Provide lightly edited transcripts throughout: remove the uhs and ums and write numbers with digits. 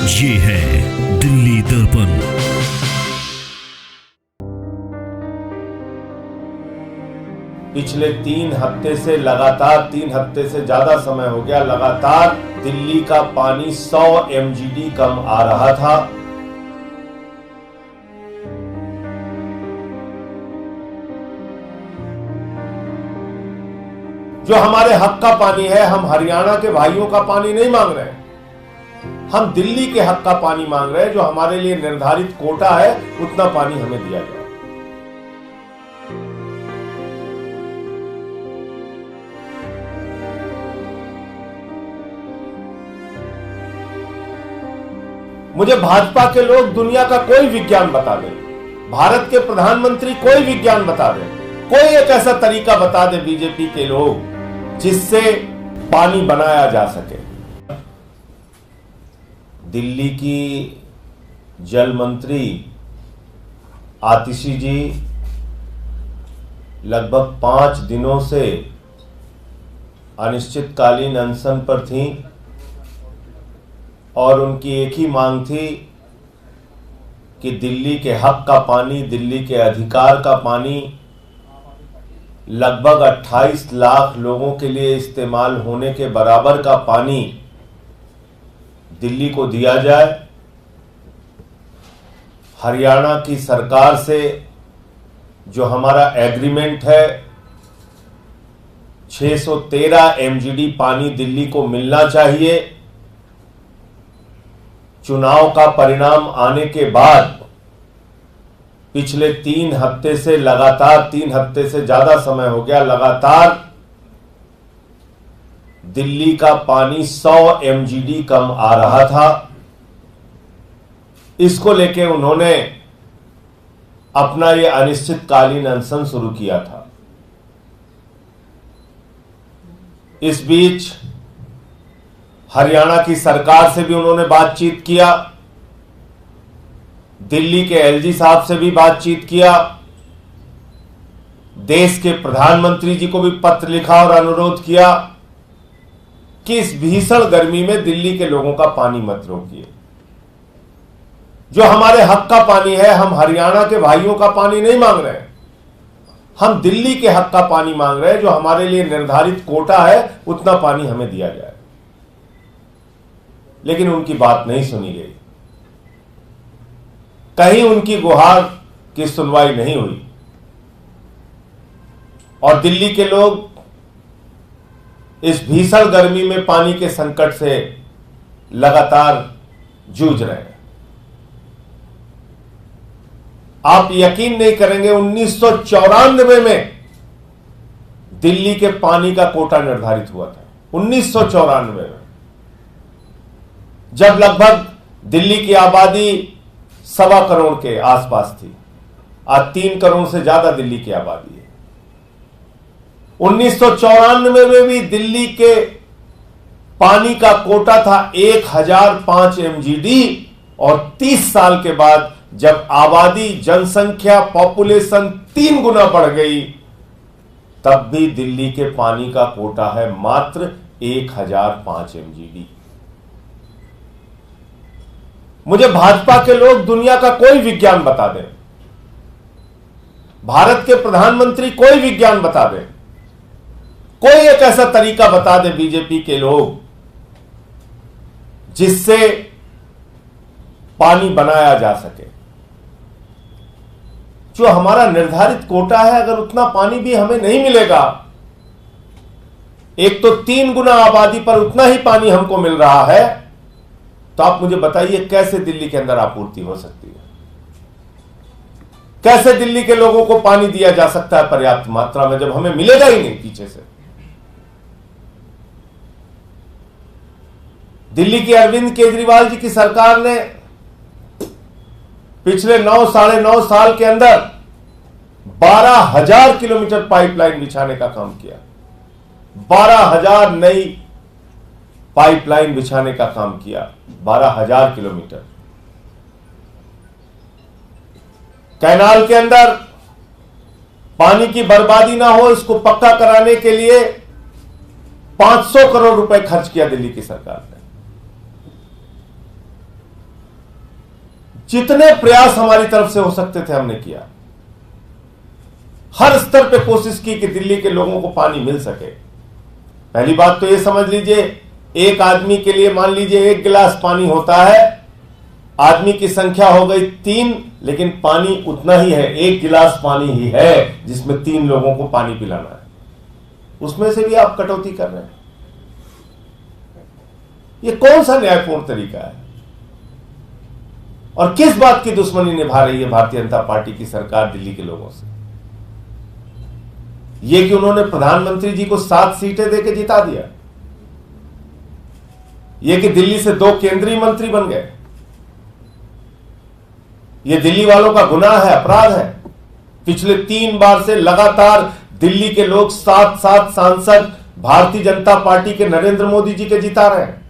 ये है दिल्ली दर्पण। पिछले 3 हफ्ते से लगातार 3 हफ्ते से ज्यादा समय हो गया लगातार दिल्ली का पानी 100 MGD कम आ रहा था। जो हमारे हक का पानी है, हम हरियाणा के भाइयों का पानी नहीं मांग रहे हैं, हम दिल्ली के हक का पानी मांग रहे हैं। जो हमारे लिए निर्धारित कोटा है उतना पानी हमें दिया जाए। मुझे भाजपा के लोग दुनिया का कोई विज्ञान बता दें, भारत के प्रधानमंत्री कोई विज्ञान बता दें, कोई एक ऐसा तरीका बता दे बीजेपी के लोग जिससे पानी बनाया जा सके। दिल्ली की जल मंत्री आतिशी जी लगभग 5 दिनों से अनिश्चितकालीन अनशन पर थीं और उनकी एक ही मांग थी कि दिल्ली के हक का पानी, दिल्ली के अधिकार का पानी लगभग 28 लाख लोगों के लिए इस्तेमाल होने के बराबर का पानी दिल्ली को दिया जाए। हरियाणा की सरकार से जो हमारा एग्रीमेंट है, 613 MGD पानी दिल्ली को मिलना चाहिए। चुनाव का परिणाम आने के बाद पिछले 3 हफ्ते से लगातार 3 हफ्ते से ज्यादा समय हो गया लगातार दिल्ली का पानी 100 MGD कम आ रहा था। इसको लेके उन्होंने अपना ये अनिश्चितकालीन अनशन शुरू किया था। इस बीच हरियाणा की सरकार से भी उन्होंने बातचीत किया, दिल्ली के LG साहब से भी बातचीत किया, देश के प्रधानमंत्री जी को भी पत्र लिखा और अनुरोध किया कि इस भीषण गर्मी में दिल्ली के लोगों का पानी मत रोकिए। जो हमारे हक का पानी है, हम हरियाणा के भाइयों का पानी नहीं मांग रहे हैं, हम दिल्ली के हक का पानी मांग रहे हैं। जो हमारे लिए निर्धारित कोटा है उतना पानी हमें दिया जाए। लेकिन उनकी बात नहीं सुनी गई, कहीं उनकी गुहार की सुनवाई नहीं हुई और दिल्ली के लोग इस भीषण गर्मी में पानी के संकट से लगातार जूझ रहे हैं। आप यकीन नहीं करेंगे, 1994 में दिल्ली के पानी का कोटा निर्धारित हुआ था। 1994 में, जब लगभग दिल्ली की आबादी 1.25 करोड़ के आसपास थी। आज 3 करोड़ से ज्यादा दिल्ली की आबादी है। 1994 में भी दिल्ली के पानी का कोटा था 1005 MGD और 30 साल के बाद जब आबादी, जनसंख्या, पॉपुलेशन 3 गुना बढ़ गई, तब भी दिल्ली के पानी का कोटा है मात्र 1005 MGD। मुझे भाजपा के लोग दुनिया का कोई विज्ञान बता दें, भारत के प्रधानमंत्री कोई विज्ञान बता दें, कोई एक ऐसा तरीका बता दे बीजेपी के लोग जिससे पानी बनाया जा सके। जो हमारा निर्धारित कोटा है, अगर उतना पानी भी हमें नहीं मिलेगा, एक तो 3 गुना आबादी पर उतना ही पानी हमको मिल रहा है, तो आप मुझे बताइए कैसे दिल्ली के अंदर आपूर्ति हो सकती है? कैसे दिल्ली के लोगों को पानी दिया जा सकता है पर्याप्त मात्रा में, जब हमें मिलेगा ही नहीं पीछे से? दिल्ली की अरविंद केजरीवाल जी की सरकार ने पिछले 9 साढ़े 9 साल के अंदर 12,000 किलोमीटर पाइपलाइन बिछाने का काम किया। 12,000 नई पाइपलाइन बिछाने का काम किया। 12,000 किलोमीटर। कैनाल के अंदर पानी की बर्बादी ना हो, इसको पक्का कराने के लिए 500 करोड़ रुपए खर्च किया दिल्ली की सरकार ने। जितने प्रयास हमारी तरफ से हो सकते थे हमने किया। हर स्तर पे कोशिश की कि दिल्ली के लोगों को पानी मिल सके। पहली बात तो यह समझ लीजिए, एक आदमी के लिए मान लीजिए 1 गिलास पानी होता है, आदमी की संख्या हो गई 3, लेकिन पानी उतना ही है, 1 गिलास पानी ही है जिसमें 3 लोगों को पानी पिलाना है। उसमें से भी आप कटौती कर रहे हैं। यह कौन सा न्यायपूर्ण तरीका है? और किस बात की दुश्मनी निभा रही है भारतीय जनता पार्टी की सरकार दिल्ली के लोगों से? यह कि उन्होंने प्रधानमंत्री जी को 7 सीटें देकर जिता दिया, यह कि दिल्ली से 2 केंद्रीय मंत्री बन गए, यह दिल्ली वालों का गुनाह है, अपराध है। पिछले 3 बार से लगातार दिल्ली के लोग 7 सांसद भारतीय जनता पार्टी के नरेंद्र मोदी जी के जिता रहे हैं।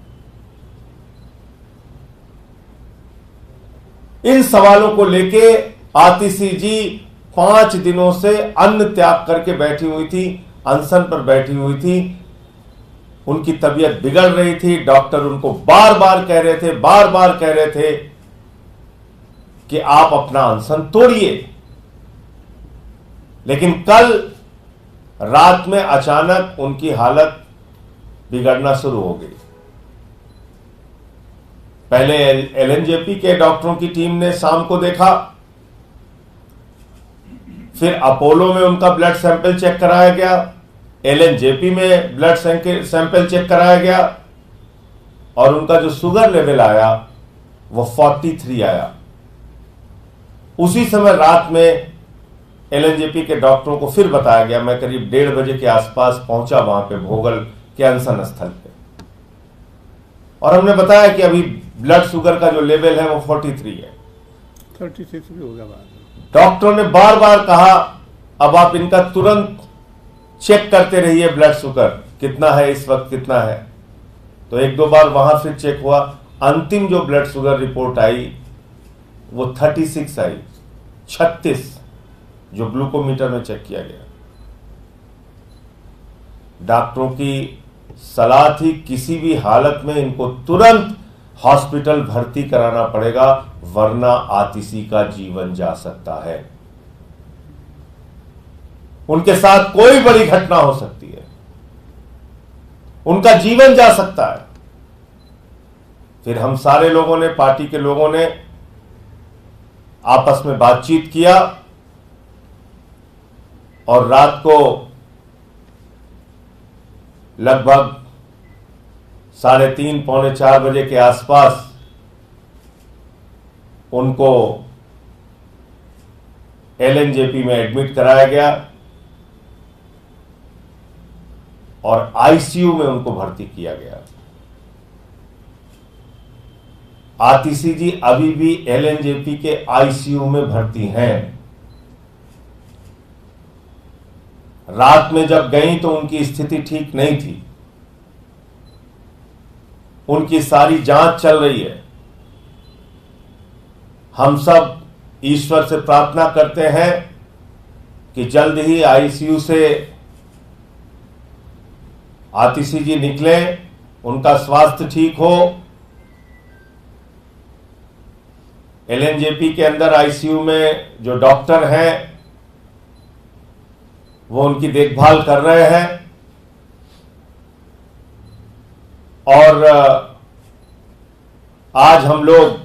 इन सवालों को लेके आतिशी जी 5 दिनों से अन्न त्याग करके बैठी हुई थी, अनशन पर बैठी हुई थी। उनकी तबीयत बिगड़ रही थी। डॉक्टर उनको बार बार कह रहे थे कि आप अपना अनशन तोड़िए। लेकिन कल रात में अचानक उनकी हालत बिगड़ना शुरू हो गई। पहले एलएनजेपी के डॉक्टरों की टीम ने शाम को देखा, फिर अपोलो में उनका ब्लड सैंपल चेक कराया गया, एलएनजेपी में ब्लड सैंपल चेक कराया गया और उनका जो शुगर लेवल आया वो 43 आया। उसी समय रात में एलएनजेपी के डॉक्टरों को फिर बताया गया, मैं करीब 1:30 बजे के आसपास पहुंचा वहां पे भोगल के अनशन स्थल पे, और हमने बताया कि अभी ब्लड शुगर का जो लेवल है वो 43 है। 36 भी होगा बाद में। डॉक्टरों ने बार बार कहा अब आप इनका तुरंत चेक करते रहिए, ब्लड शुगर कितना है इस वक्त, कितना है। तो 1-2 बार वहां फिर चेक हुआ। अंतिम जो ब्लड शुगर रिपोर्ट आई वो 36 आई, 36 जो ग्लूकोमीटर में चेक किया गया। डॉक्टरों की सलाह थी किसी भी हालत में इनको तुरंत हॉस्पिटल भर्ती कराना पड़ेगा, वरना आतिशी का जीवन जा सकता है, उनके साथ कोई बड़ी घटना हो सकती है, उनका जीवन जा सकता है। फिर हम सारे लोगों ने, पार्टी के लोगों ने आपस में बातचीत किया और रात को लगभग 3:30 पौने 4 बजे के आसपास उनको एलएनजेपी में एडमिट कराया गया और आईसीयू में उनको भर्ती किया गया। आतिशी जी अभी भी एलएनजेपी के आईसीयू में भर्ती हैं। रात में जब गई तो उनकी स्थिति ठीक नहीं थी, उनकी सारी जांच चल रही है। हम सब ईश्वर से प्रार्थना करते हैं कि जल्द ही आईसीयू से आतिशी जी निकलें, उनका स्वास्थ्य ठीक हो। एलएनजेपी के अंदर आईसीयू में जो डॉक्टर हैं वो उनकी देखभाल कर रहे हैं और आज हम लोग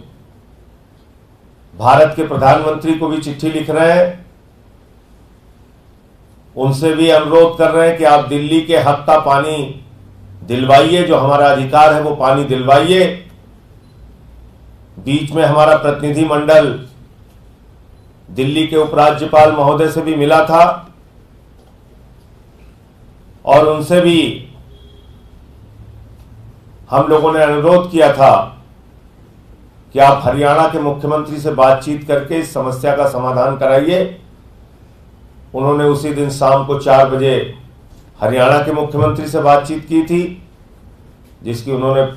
भारत के प्रधानमंत्री को भी चिट्ठी लिख रहे हैं, उनसे भी अनुरोध कर रहे हैं कि आप दिल्ली के हक का पानी दिलवाइए, जो हमारा अधिकार है वो पानी दिलवाइए। बीच में हमारा प्रतिनिधिमंडल दिल्ली के उपराज्यपाल महोदय से भी मिला था और उनसे भी हम लोगों ने अनुरोध किया था कि आप हरियाणा के मुख्यमंत्री से बातचीत करके इस समस्या का समाधान कराइए। उन्होंने उसी दिन शाम को 4 बजे हरियाणा के मुख्यमंत्री से बातचीत की थी, जिसकी उन्होंने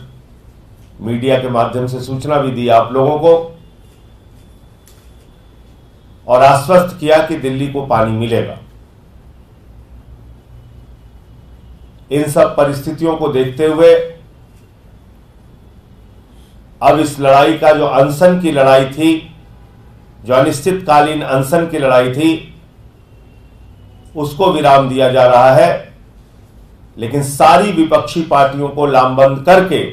मीडिया के माध्यम से सूचना भी दी आप लोगों को और आश्वस्त किया कि दिल्ली को पानी मिलेगा। इन सब परिस्थितियों को देखते हुए अब इस लड़ाई का जो अनशन की लड़ाई थी, जो अनिश्चितकालीन अनशन की लड़ाई थी, उसको विराम दिया जा रहा है। लेकिन सारी विपक्षी पार्टियों को लामबंद करके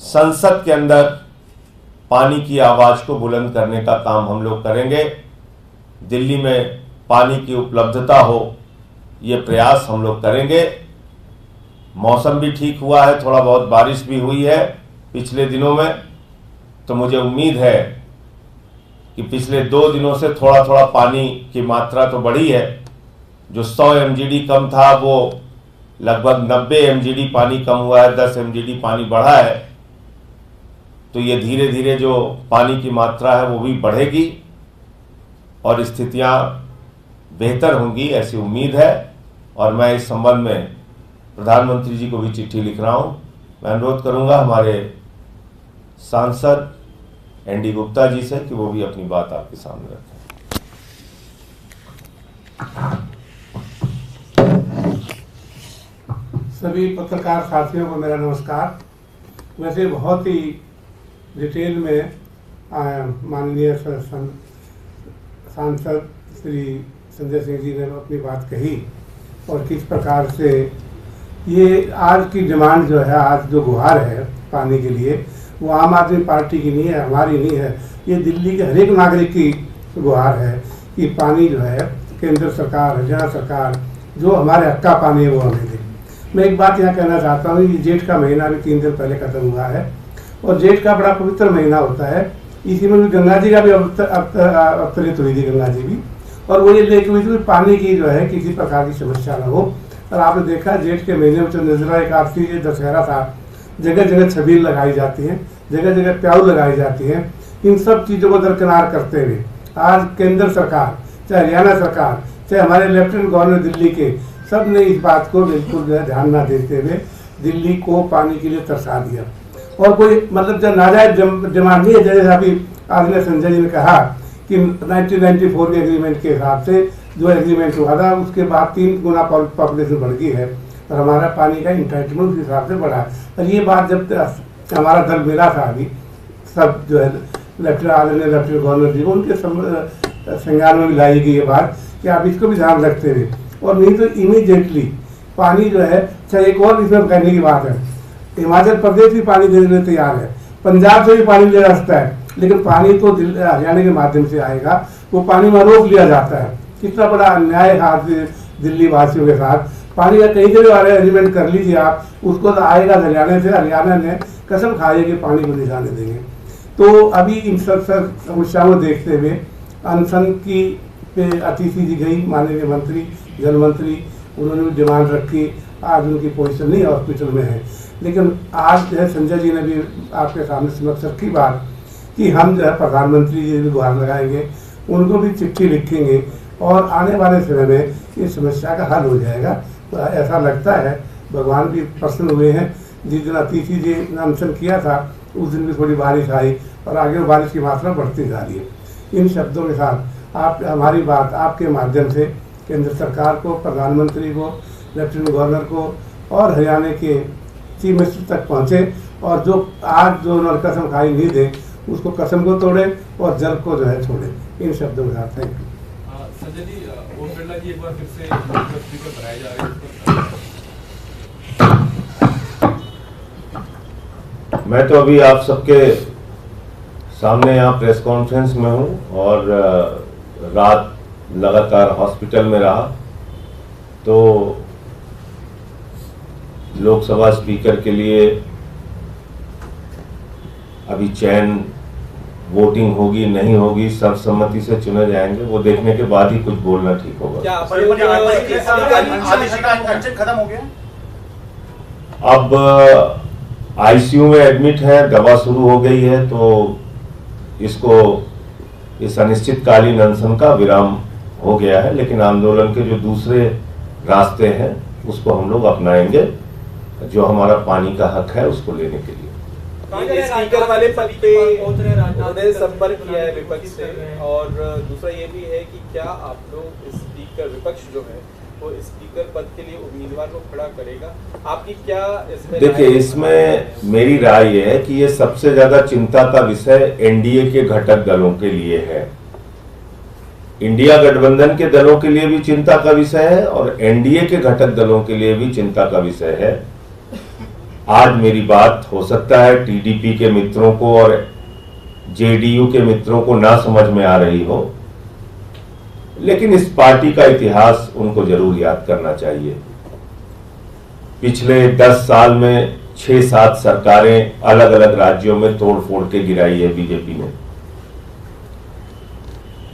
संसद के अंदर पानी की आवाज को बुलंद करने का काम हम लोग करेंगे। दिल्ली में पानी की उपलब्धता हो, ये प्रयास हम लोग करेंगे। मौसम भी ठीक हुआ है, थोड़ा बहुत बारिश भी हुई है पिछले दिनों में, तो मुझे उम्मीद है कि पिछले 2 दिनों से थोड़ा थोड़ा पानी की मात्रा तो बढ़ी है। जो 100 MGD कम था वो लगभग 90 MGD पानी कम हुआ है, 10 MGD पानी बढ़ा है। तो ये धीरे धीरे जो पानी की मात्रा है वो भी बढ़ेगी और स्थितियां बेहतर होंगी, ऐसी उम्मीद है। और मैं इस संबंध में प्रधानमंत्री जी को भी चिट्ठी लिख रहा हूं। मैं अनुरोध करूंगा हमारे सांसद ND गुप्ता जी से कि वो भी अपनी बात आपके सामने रखें। सभी पत्रकार साथियों को मेरा नमस्कार। वैसे बहुत ही डिटेल में माननीय सांसद श्री संजय सिंह जी ने अपनी बात कही और किस प्रकार से ये आज की डिमांड जो है, आज जो गुहार है पानी के लिए, वो आम आदमी पार्टी की नहीं है, हमारी नहीं है, ये दिल्ली के हर एक नागरिक की गुहार है कि पानी जो है केंद्र सरकार, हरियाणा सरकार जो हमारे हक का पानी है वो हमें दे। मैं एक बात यहाँ कहना चाहता हूँ, ये जेठ का महीना भी 3 दिन पहले खत्म हुआ है और जेठ का बड़ा पवित्र महीना होता है। इसी में भी गंगा जी का भी अवतरित हुई थी, गंगा जी भी, और वो ये लेके हुई थी पानी की जो है किसी प्रकार की समस्या न हो। और आपने देखा जेठ के महीने में तो निर्जला एकादशी, ये दशहरा था, जगह जगह छबील लगाई जाती है, जगह जगह प्याऊ लगाई जाती है। इन सब चीज़ों को दरकिनार करते हुए आज केंद्र सरकार, चाहे हरियाणा सरकार, चाहे हमारे लेफ्टिनेंट गवर्नर दिल्ली के, सब ने इस बात को बिल्कुल ध्यान न देते हुए दिल्ली को पानी के लिए तरसा दिया। और कोई मतलब जब नाजायज डिमांड नहीं है, जैसे अभी आदरणीय संजय जी ने कहा कि 1994 के एग्रीमेंट के हिसाब से जो एग्रीमेंट हुआ था उसके बाद 3 गुना पॉपुलेशन बढ़ गई है और हमारा पानी का इंटाइटमेंट उस हिसाब से बढ़ा है। और ये बात जब हमारा दल मिला था अभी सब जो है लेफ्टिनेंट गवर्नर जी, उनके संज्ञान में भी लाई गई ये बात कि आप इसको भी ध्यान रखते हुए, और नहीं तो इमीडिएटली पानी जो है, चाहे एक और इसमें कहने की बात है, हिमाचल प्रदेश भी पानी देने के लिए तैयार है, पंजाब से भी पानी ले सकता है, लेकिन पानी तो हरियाणा के माध्यम से आएगा, वो पानी में रोक लिया जाता है। कितना बड़ा अन्याय है आज दिल्ली वासियों के साथ। पानी का कहीं से भी अरेंजमेंट कर लीजिए आप, उसको तो आएगा हरियाणा से, हरियाणा ने कसम खाई कि पानी को नहीं जाने देंगे। तो अभी इन सब समस्याओं को देखते हुए अनशन की पे अतिथि जी गई, माननीय मंत्री, जल मंत्री, उन्होंने भी डिमांड रखी। आज उनकी पोजीशन नहीं हॉस्पिटल में है, लेकिन आज जो है संजय जी ने भी आपके सामने समक्ष रखी बात कि हम जो है प्रधानमंत्री जी भी गुहार लगाएंगे, उनको भी चिट्ठी लिखेंगे और आने वाले समय में इस समस्या का हल हो जाएगा। तो ऐसा लगता है भगवान भी प्रसन्न हुए हैं। जिस दिन अतिथि जी ने अनशन किया था उस दिन भी थोड़ी बारिश आई और आगे बारिश की मात्रा बढ़ती जा रही है। इन शब्दों के साथ आप हमारी बात आपके माध्यम से केंद्र सरकार को, प्रधानमंत्री को, लेफ्टिनेंट गवर्नर को और हरियाणा के चीफ मिनिस्टर तक पहुँचे और जो आज जो उन्होंने कसम खाई नहीं दे उसको कसम को तोड़े और जल को जो है छोड़े। इन शब्दों के साथ थैंक यू। संजय जी, ओम बिरला जी एक बार फिर से स्पीकर बनाए जा रहे हैं। मैं तो अभी आप सबके सामने यहाँ प्रेस कॉन्फ्रेंस में हूँ और रात लगातार हॉस्पिटल में रहा, तो लोकसभा स्पीकर के लिए अभी चयन वोटिंग होगी नहीं होगी, सर्वसम्मति से चुने जाएंगे, वो देखने के बाद ही कुछ बोलना ठीक होगा। क्या खत्म हो गया? अब आईसीयू में एडमिट है, दवा शुरू हो गई है, तो इसको इस अनिश्चितकालीन अनशन का विराम हो गया है। लेकिन आंदोलन के जो दूसरे रास्ते हैं उसको हम लोग अपनाएंगे, जो हमारा पानी का हक है उसको लेने के लिए। स्पीकर वाले पद पे उन्होंने संपर्क किया है विपक्ष से, और दूसरा ये भी है कि क्या आप लोग स्पीकर विपक्ष जो है वो स्पीकर पद के लिए उम्मीदवार को खड़ा करेगा। आपकी क्या इसमें देखिए, इसमें मेरी राय ये है कि ये सबसे ज्यादा चिंता का विषय एनडीए के घटक दलों के लिए है। इंडिया गठबंधन के दलों के लिए भी चिंता का विषय है और एनडीए के घटक दलों के लिए भी चिंता का विषय है। आज मेरी बात हो सकता है टीडीपी के मित्रों को और जेडीयू के मित्रों को ना समझ में आ रही हो, लेकिन इस पार्टी का इतिहास उनको जरूर याद करना चाहिए। पिछले 10 साल में 6-7 सरकारें अलग अलग राज्यों में तोड़ फोड़ के गिराई है बीजेपी ने।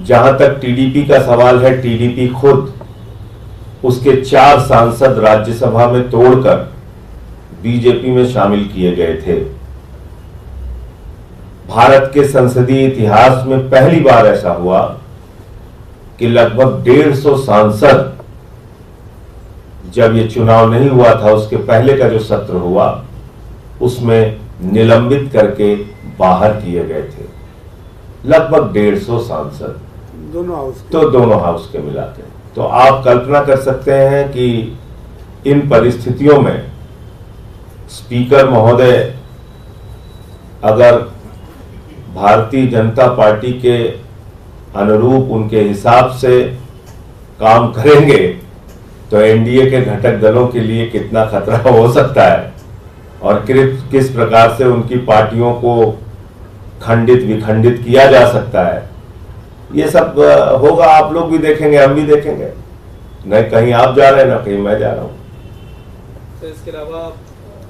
जहां तक टीडीपी का सवाल है, टीडीपी खुद उसके 4 सांसद राज्यसभा में तोड़कर बीजेपी में शामिल किए गए थे। भारत के संसदीय इतिहास में पहली बार ऐसा हुआ कि लगभग 150 सांसद, जब ये चुनाव नहीं हुआ था उसके पहले का जो सत्र हुआ उसमें निलंबित करके बाहर किए गए थे। लगभग 150 सांसद दोनों हाउस के मिला के। तो आप कल्पना कर सकते हैं कि इन परिस्थितियों में स्पीकर महोदय अगर भारतीय जनता पार्टी के अनुरूप उनके हिसाब से काम करेंगे तो एनडीए के घटक दलों के लिए कितना खतरा हो सकता है और किस प्रकार से उनकी पार्टियों को खंडित विखंडित किया जा सकता है, ये सब होगा। आप लोग भी देखेंगे, हम भी देखेंगे। न कहीं आप जा रहे हैं, ना कहीं मैं जा रहा हूं। तो इसके अलावा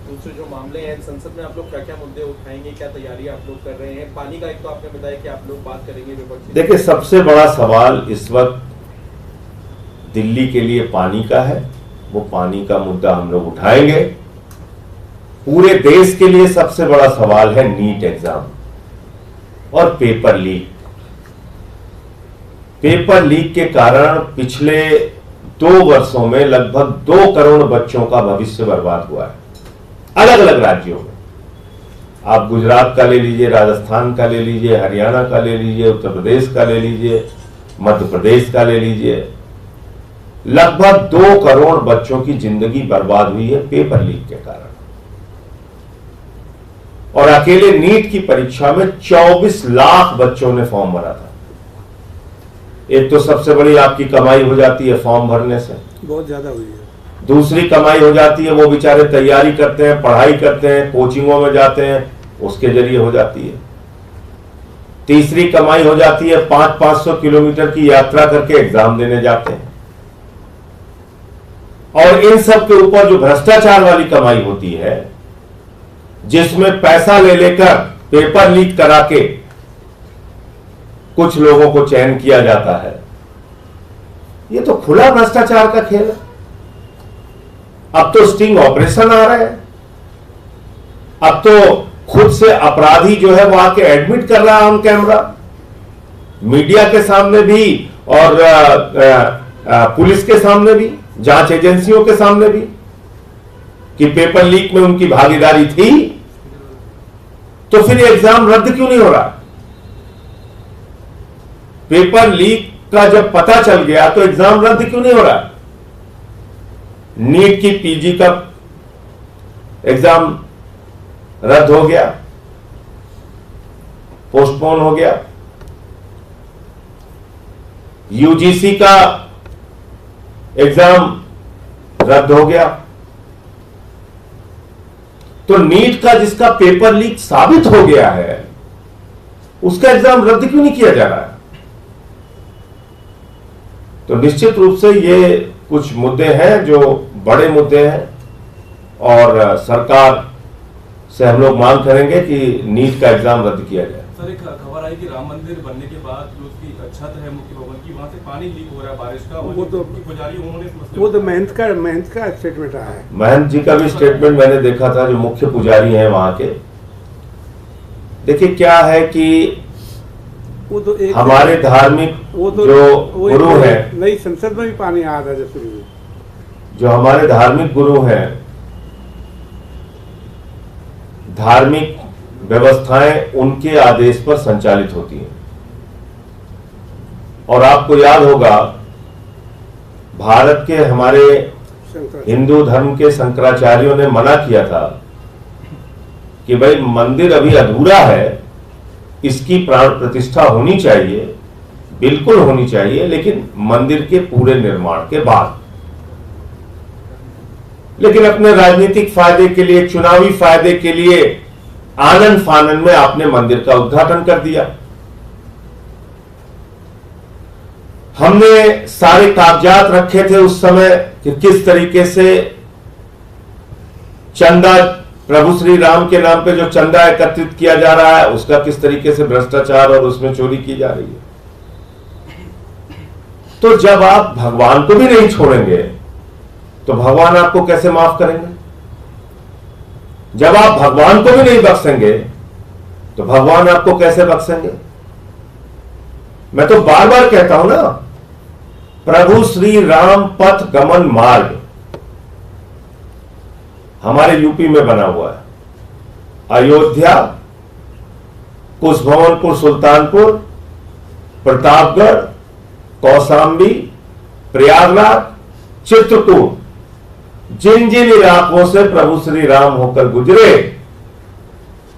दूसरे जो मामले हैं संसद में आप लोग क्या क्या मुद्दे उठाएंगे, क्या तैयारी आप लोग कर रहे हैं? पानी का एक तो आपने बताया कि आप लोग बात करेंगे विपक्ष। देखिए, सबसे बड़ा सवाल इस वक्त दिल्ली के लिए पानी का है। वो पानी का मुद्दा हम लोग उठाएंगे। पूरे देश के लिए सबसे बड़ा सवाल है नीट एग्जाम और पेपर लीक। पेपर लीक के कारण पिछले 2 वर्षों में लगभग 2 करोड़ बच्चों का भविष्य बर्बाद हुआ है अलग अलग राज्यों में। आप गुजरात का ले लीजिए, राजस्थान का ले लीजिए, हरियाणा का ले लीजिए, उत्तर प्रदेश का ले लीजिए, मध्य प्रदेश का ले लीजिए। लगभग 2 करोड़ बच्चों की जिंदगी बर्बाद हुई है पेपर लीक के कारण। और अकेले नीट की परीक्षा में 24 लाख बच्चों ने फॉर्म भरा था। एक तो सबसे बड़ी आपकी कमाई हो जाती है फॉर्म भरने से, बहुत ज्यादा हुई है। दूसरी कमाई हो जाती है, वो बेचारे तैयारी करते हैं, पढ़ाई करते हैं, कोचिंगों में जाते हैं, उसके जरिए हो जाती है। तीसरी कमाई हो जाती है 500-500 किलोमीटर की यात्रा करके एग्जाम देने जाते हैं। और इन सब के ऊपर जो भ्रष्टाचार वाली कमाई होती है, जिसमें पैसा ले लेकर पेपर लीक करा के कुछ लोगों को चयन किया जाता है, ये तो खुला भ्रष्टाचार का खेल है। अब तो स्टिंग ऑपरेशन आ रहे हैं। अब तो खुद से अपराधी जो है वो आके एडमिट कर रहा है ऑन कैमरा, मीडिया के सामने भी और पुलिस के सामने भी, जांच एजेंसियों के सामने भी, कि पेपर लीक में उनकी भागीदारी थी। तो फिर एग्जाम रद्द क्यों नहीं हो रहा? पेपर लीक का जब पता चल गया तो एग्जाम रद्द क्यों नहीं हो रहा? नीट की पीजी का एग्जाम रद्द हो गया, पोस्टपोन हो गया। यूजीसी का एग्जाम रद्द हो गया। तो नीट का जिसका पेपर लीक साबित हो गया है, उसका एग्जाम रद्द क्यों नहीं किया जा रहा है? तो निश्चित रूप से ये कुछ मुद्दे हैं जो बड़े मुद्दे हैं और सरकार से हम लोग मांग करेंगे कि नीट का एग्जाम रद्द किया जाए। सर, एक खबर आई कि राम मंदिर बनने के बाद जो उसकी छत है मुख्य भवन की, वहां से पानी लीक हो रहा है बारिश का। वो तो पुजारी उन्होंने इस मसले वो तो महंत का स्टेटमेंट रहा है। महंत जी का भी स्टेटमेंट मैंने देखा था, जो मुख्य पुजारी हैं वहां के। देखिए क्या है कि वो तो एक हमारे धार्मिक जो गुरु हैं, नई संसद में भी पानी आ रहा है जैसे जो हमारे धार्मिक गुरु हैं, धार्मिक व्यवस्थाएं उनके आदेश पर संचालित होती हैं। और आपको याद होगा भारत के हमारे हिंदू धर्म के शंकराचार्यों ने मना किया था कि भाई मंदिर अभी अधूरा है, इसकी प्राण प्रतिष्ठा होनी चाहिए, बिल्कुल होनी चाहिए, लेकिन मंदिर के पूरे निर्माण के बाद। लेकिन अपने राजनीतिक फायदे के लिए, चुनावी फायदे के लिए आनंद फानन में आपने मंदिर का उद्घाटन कर दिया। हमने सारे कागजात रखे थे उस समय कि किस तरीके से चंदा, प्रभु श्री राम के नाम पे जो चंदा एकत्रित किया जा रहा है उसका किस तरीके से भ्रष्टाचार और उसमें चोरी की जा रही है। तो जब आप भगवान को भी नहीं छोड़ेंगे तो भगवान आपको कैसे माफ करेंगे? जब आप भगवान को भी नहीं बख्शेंगे तो भगवान आपको कैसे बख्शेंगे? मैं तो बार बार कहता हूं ना, प्रभु श्री राम पथ गमन मार्ग हमारे यूपी में बना हुआ है। अयोध्या, कुशभवनपुर, सुल्तानपुर, प्रतापगढ़, कौशाम्बी, प्रयागराज, चित्रकूट, जिन जिन इलाकों से प्रभु श्री राम होकर गुजरे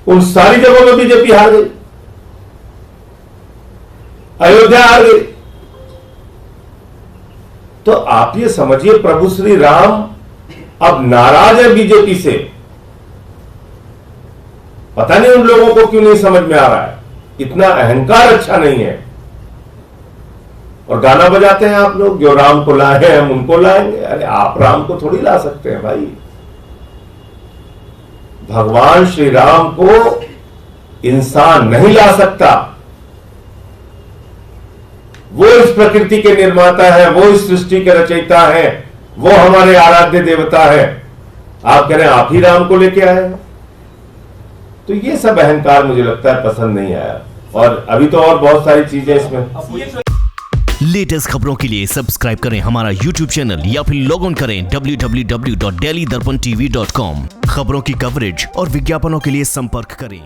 उन सारी जगहों में बीजेपी हार गई, अयोध्या हार गई। तो आप ये समझिए, प्रभु श्री राम अब नाराज है बीजेपी से। पता नहीं उन लोगों को क्यों नहीं समझ में आ रहा है, इतना अहंकार अच्छा नहीं है। और गाना बजाते हैं आप लोग, जो राम को लाए हैं हम उनको लाएंगे। अरे आप राम को थोड़ी ला सकते हैं भाई। भगवान श्री राम को इंसान नहीं ला सकता। वो इस प्रकृति के निर्माता है, वो इस सृष्टि के रचयिता है, वो हमारे आराध्य देवता है। आप कह रहे हैं आप ही राम को लेके आए हैं। तो ये सब अहंकार मुझे लगता है पसंद नहीं आया। और अभी तो और बहुत सारी चीजें इसमें। लेटेस्ट खबरों के लिए सब्सक्राइब करें हमारा YouTube चैनल या फिर लॉग इन करें www.delhidarpantv.com। खबरों की कवरेज और विज्ञापनों के लिए संपर्क करें।